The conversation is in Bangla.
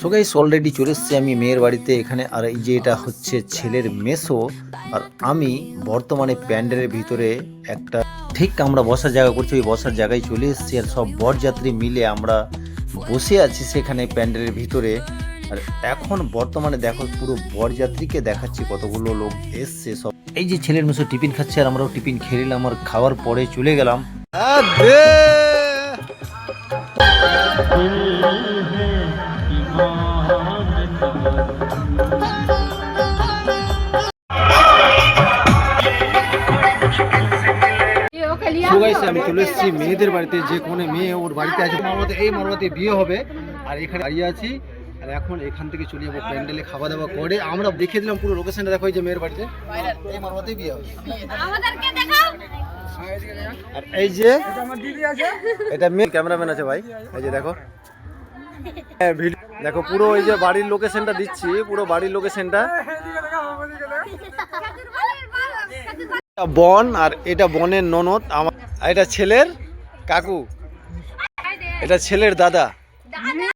সো গাইস অলরেডি চলে এসেছি আমি মেয়ের বাড়িতে এখানে। আর এই যে এটা হচ্ছে ছেলের মেসো, আর আমি বর্তমানে প্যান্ডেলের ভিতরে একটা ঠিক আমরা বসার জায়গা করছি, ওই বসার জায়গায় চলে এসেছি। আর সব বরযাত্রী মিলে আমরা বসে আছি সেখানে প্যান্ডেলের ভিতরে। আর এখন বর্তমানে দেখো পুরো বরযাত্রীকে দেখাচ্ছি কতগুলো লোক এসছে সব। এই যে ছেলের মেসো টিফিন খাচ্ছে আর আমরাও টিফিন খেয়ে নিলাম, আর খাওয়ার পরে চলে গেলাম। আমি চলে এসেছি মেয়েদের বাড়িতে, যে কোনো মেয়ে ওর বাড়িতে আছে, এই মারবাতে বিয়ে হবে। আর এখানে দাঁড়িয়ে আছি, আর এখন এখান থেকে চলে যাবো প্যান্ডেলে খাওয়া দাওয়া করে। আমরা দেখে দিলাম পুরো লোকেশনটা, দেখো এই যে মেয়ের বাড়িতে এই মারবাতে বিয়ে হবে। আর এই যে এটা মেয়ে ক্যামেরাম্যান আছে ভাই, এই যে দেখো দেখো পুরো এই যে বাড়ির লোকেশনটা দিচ্ছি, পুরো বাড়ির লোকেশনটা। বোন, আর এটা বোনের ননদ, আমার এটা ছেলের কাকু, এটা ছেলের দাদা।